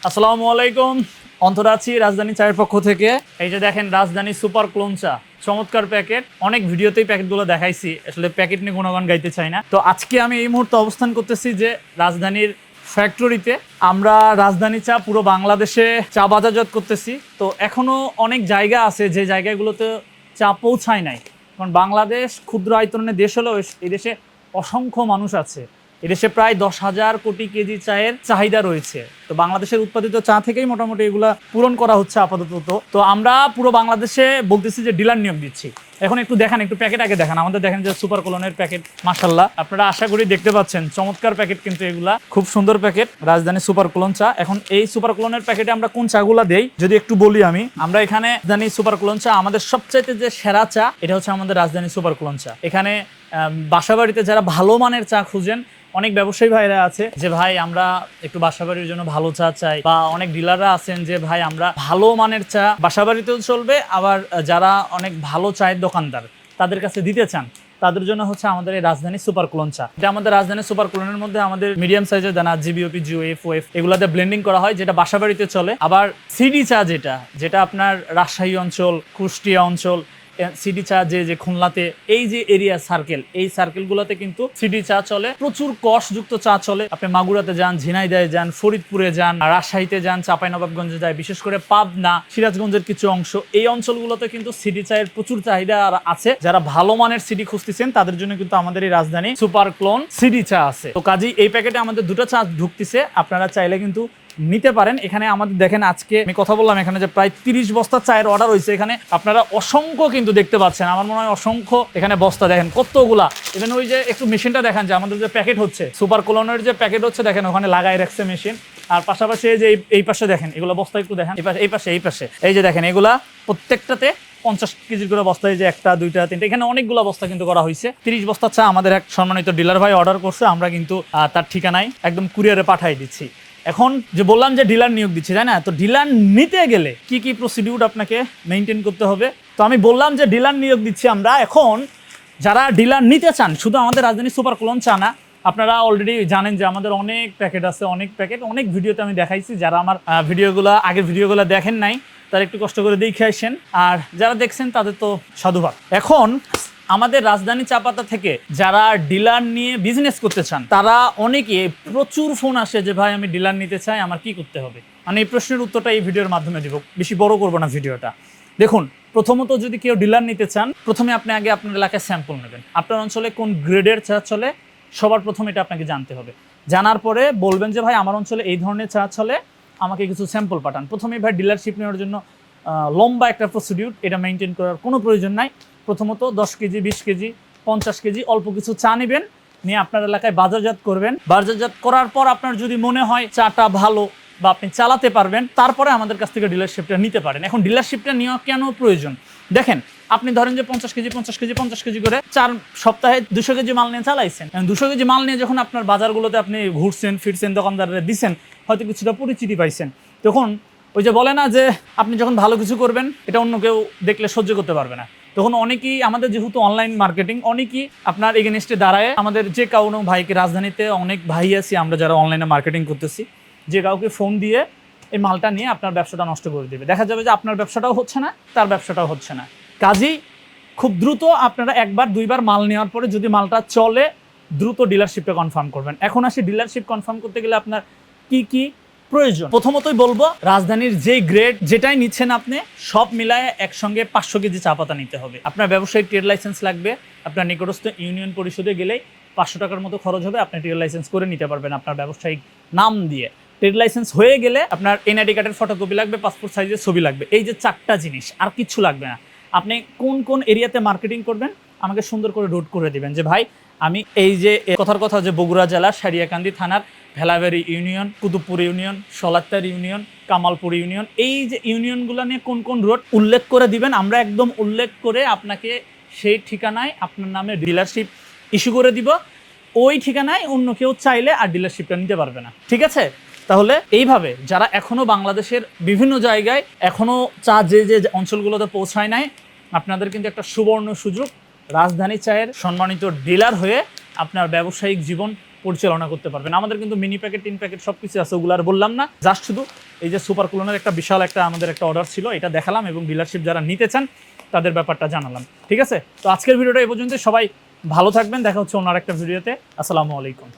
আসসালামু আলাইকুম। অন্তর আছি রাজধানী চায়ের পক্ষ থেকে। এই যে দেখেন রাজধানী সুপার ক্লোন চা, চমৎকার প্যাকেট। অনেক ভিডিওতেই প্যাকেটগুলো দেখাইছি, আসলে প্যাকেট নিয়ে গুণগান গাইতে চাই না। তো আজকে আমি এই মুহূর্তে অবস্থান করতেছি যে রাজধানীর ফ্যাক্টরিতে। আমরা রাজধানী চা পুরো বাংলাদেশে চা বাজারজাত করতেছি। তো এখনো অনেক জায়গা আছে যে জায়গাগুলোতে চা পৌঁছায় নাই, কারণ বাংলাদেশ ক্ষুদ্র আয়তনের দেশ হলেও এই দেশে অসংখ্য মানুষ আছে। এদেশে প্রায় 10,000 কোটি কেজি চায়ের চাহিদা রয়েছে। তো বাংলাদেশের উৎপাদিত চা থেকেই মোটামুটি এগুলা পূরণ করা হচ্ছে আপাতত। তো আমরা পুরো বাংলাদেশে বলতেছি যে ডিলার নিয়োগ দিচ্ছি। এখন একটু দেখান, একটু প্যাকেট আগে দেখান। আমাদের দেখেন যে সুপার কোলনের প্যাকেট, মাশাআল্লাহ আপনারা আশা করি দেখতে পাচ্ছেন, চমৎকার প্যাকেট কিন্তু এগুলা, খুব সুন্দর প্যাকেট। রাজধানী সুপার কোলন চা। এখন এই সুপার কোলনের প্যাকেটে আমরা কোন চাগুলা দেই যদি একটু বলি আমরা এখানে রাজধানী সুপার কোলন চা, আমাদের সবচাইতে যে সেরা চা এটা হচ্ছে আমাদের রাজধানী সুপার কোলন চা। এখানে বাসাবাড়িতে যারা ভালো মানের চা খুঁজেন, অনেক ব্যবসায়ী ভাইরা আছে যে ভাই আমরা একটু বাসাবাড়ির জন্য ভালো চা চাই, বা অনেক ডিলাররা আছেন যে ভাই আমরা ভালো মানের চা বাসাবাড়িতেও চলবে, আবার যারা অনেক ভালো চায়ের দোকানদার তাদের কাছে দিতে চান, তাদের জন্য হচ্ছে আমাদের এই রাজধানী সুপার ক্লোন চা। এটা আমাদের রাজধানী সুপার ক্লোনের মধ্যে আমাদের মিডিয়াম সাইজের দানা জিবিওপি, জিওএফ, ওএফ এগুলাতে ব্লেন্ডিং করা হয়, যেটা বাসাবাড়িতে চলে। আবার সিডি চা যেটা আপনার রাজশাহী অঞ্চল, কুষ্টিয়া অঞ্চল, সিডি চা যে খুলনাতে এই যে এরিয়া সার্কেল, এই সার্কেলগুলোতে কিন্তু সিডি চা চলে, প্রচুর কষযুক্ত চা চলে। আপনি মাগুরাতে যান, ঝিনাইদহে যান, ফরিদপুরে যান, রাজশাহীতে যান, চাঁপাইনবাবগঞ্জে যায়, বিশেষ করে পাবনা, সিরাজগঞ্জের কিছু অংশ, এই অঞ্চলগুলোতে কিন্তু সিডি চায়ের প্রচুর চাহিদা আছে। যারা ভালো মানের সিডি খুঁজতেছেন তাদের জন্য কিন্তু আমাদের এই রাজধানী সুপার ক্লোন সিডি চা আছে। তো কাজেই এই প্যাকেটে আমাদের দুটো চা ঢুকতেছে, আপনারা চাইলে কিন্তু নিতে পারেন। এখানে আমাদের দেখেন, আজকে আমি কথা বললাম এখানে যে প্রায় 30 বস্তা চায়ের অর্ডার হয়েছে। এখানে আপনারা অসংখ্য কিন্তু দেখতে পাচ্ছেন, আমার মনে হয় অসংখ্য এখানে বস্তা দেখেন কতগুলা। এখানে ওই যে একটু মেশিনটা দেখেন যে আমাদের যে প্যাকেট হচ্ছে সুপার কোলনের যে প্যাকেট হচ্ছে, দেখেন ওখানে লাগাই রাখছে মেশিন। আর পাশাপাশি এই যে এই পাশে দেখেন এগুলো বস্তা একটু দেখেন, এই পাশে এই যে দেখেন এগুলা প্রত্যেকটাতে 50 কেজির করে বস্তা, এই যে একটা, দুইটা, তিনটা, এখানে অনেকগুলো বস্তা কিন্তু করা হয়েছে। 30 বস্তা চা আমাদের এক সম্মানিত ডিলার ভাই অর্ডার করছে, আমরা কিন্তু তার ঠিকানায় একদম কুরিয়ারে পাঠিয়ে দিচ্ছি। এখন যে বললাম যে ডিলার নিয়োগ দিচ্ছি, তাই না? তো ডিলার নিতে গেলে কি কি প্রসিডিউর আপনাকে মেনটেন করতে হবে? তো আমি বললাম যে ডিলার নিয়োগ দিচ্ছি আমরা। এখন যারা ডিলার নিতে চান, শুধু আমাদের রাজধানী সুপার কোলন চা না, আপনারা অলরেডি জানেন যে আমাদের অনেক প্যাকেট আছে, অনেক ভিডিওতে আমি দেখাইছি। যারা আমার আগের ভিডিওগুলো দেখেন নাই তারা একটু কষ্ট করে দেখে আসেন, আর যারা দেখছেন তাদের তো সাধুবাদ। এখন আমাদের রাজধানী চা পাতা থেকে যারা ডিলার নিয়ে বিজনেস করতে চান, তারা অনেকে প্রচুর ফোন আসে যে ভাই আমি ডিলার নিতে চাই, আমার কি করতে হবে? মানে এই প্রশ্নের উত্তরটা এই ভিডিওর মাধ্যমে দিব, বেশি বড় করবো না ভিডিওটা। দেখুন, প্রথমত যদি কেউ ডিলার নিতে চান, প্রথমে আপনি আগে আপনার এলাকায় স্যাম্পল নেবেন। আপনার অঞ্চলে কোন গ্রেডের চা চলে সবার প্রথমে এটা আপনাকে জানতে হবে। জানার পরে বলবেন যে ভাই আমার অঞ্চলে এই ধরনের চা চলে, আমাকে কিছু স্যাম্পল পাঠান। প্রথমেই ভাই ডিলারশিপ নেওয়ার জন্য লম্বা একটা প্রসিডিউর, এটা মেনটেন করার কোনো প্রয়োজন নাই। প্রথমত 10 কেজি, 20 কেজি, 50 কেজি অল্প কিছু চা নেবেন, নিয়ে আপনার এলাকায় বাজারজাত করবেন। বাজারজাত করার পর আপনার যদি মনে হয় চাটা ভালো বা আপনি চালাতে পারবেন, তারপরে আমাদের কাছ থেকে ডিলারশিপটা নিতে পারেন। এখন ডিলারশিপটা নেওয়া কেন প্রয়োজন? দেখেন, আপনি ধরেন যে 50 কেজি করে 4 সপ্তাহে 200 কেজি মাল নিয়ে চালাইছেন। 200 কেজি মাল নিয়ে যখন আপনার বাজারগুলোতে আপনি ঘুরছেন ফিরছেন, দোকানদাররা দিচ্ছেন, হয়তো কিছুটা পরিচিতি পাইছেন, তখন ওই যে বলে না যে আপনি যখন ভালো কিছু করবেন এটা অন্য কেউ দেখলে সহ্য করতে পারবে না, তখন অনেকেই আমাদের যেহেতু অনলাইন মার্কেটিং, অনেকেই আপনার এগেনস্টে দাঁড়ায়। আমাদের যে কাউনো ভাইকে, রাজধানীতে অনেক ভাই আছি আমরা যারা অনলাইনে মার্কেটিং করতেছি, যে কাউকে ফোন দিয়ে এই মালটা নিয়ে আপনার ব্যবসাটা নষ্ট করে দেবে। দেখা যাবে যে আপনার ব্যবসাটাও হচ্ছে না, তার ব্যবসাটাও হচ্ছে না। কাজেই খুব দ্রুত আপনারা একবার দুইবার মাল নেওয়ার পরে যদি মালটা চলে, দ্রুত ডিলারশিপটা কনফার্ম করবেন। এখন আসি ডিলারশিপ কনফার্ম করতে গেলে আপনার কি কি প্রয়োজন। প্রথমতই বলবো, রাজধানীর যে গ্রেড যেটাই নিচ্ছেন আপনি, সব মিলায় একসঙ্গে 500 কেজি চা পাতা নিতে হবে। আপনার ব্যবসায়িক ট্রেড লাইসেন্স লাগবে। আপনার নিকটস্থ ইউনিয়ন পরিষদে গেলেই 500 টাকার মতো খরচ হবে, আপনি ট্রেড লাইসেন্স করে নিতে পারবেন আপনার ব্যবসায়িক নাম দিয়ে। ট্রেড লাইসেন্স হয়ে গেলে আপনার এনআইডি কার্ডের ফটোকপি লাগবে, পাসপোর্ট সাইজের ছবি লাগবে। এই যে 4টা জিনিস, আর কিচ্ছু লাগবে না। আপনি কোন কোন এরিয়াতে মার্কেটিং করবেন আমাকে সুন্দর করে রুট করে দিবেন যে ভাই আমি এই যে কথার কথা যে বগুড়া জেলার সারিয়াকান্দি থানার Bhelabari union, Kutubpur union, Salattar union, Kamalpur union, এই যে ইউনিয়নগুলো নিয়ে কোন কোন রোড উল্লেখ করে দিবেন। আমরা একদম উল্লেখ করে আপনাকে সেই ঠিকানায় আপনার নামে ডিলারশিপ ইস্যু করে দিব। ওই ঠিকানায় অন্য কেউ চাইলে আর ডিলারশিপটা নিতে পারবে না, ঠিক আছে? তাহলে এইভাবে যারা এখনো বাংলাদেশের বিভিন্ন জায়গায় এখনো চা যে অঞ্চলগুলোতে পৌঁছায় নাই, আপনাদের কিন্তু একটা সুবর্ণ সুযোগ রাজধানী চায়ের সম্মানিত ডিলার হয়ে আপনার ব্যবসায়িক জীবন পরিচালনা করতে পারবেন। আমাদের কিন্তু মিনি প্যাকেট, 3 প্যাকেট সব কিছু আছে, ওগুলো আর বললাম না। জাস্ট শুধু এই যে সুপার কুলনের একটা বিশাল আমাদের একটা অর্ডার ছিল, এটা দেখালাম এবং ডিলারশিপ যারা নিতে চান তাদের ব্যাপারটা জানালাম। ঠিক আছে, তো আজকের ভিডিওটা এই পর্যন্ত। সবাই ভালো থাকবেন, দেখা হচ্ছে অন্য আরেকটা ভিডিওতে। আসসালামু আলাইকুম।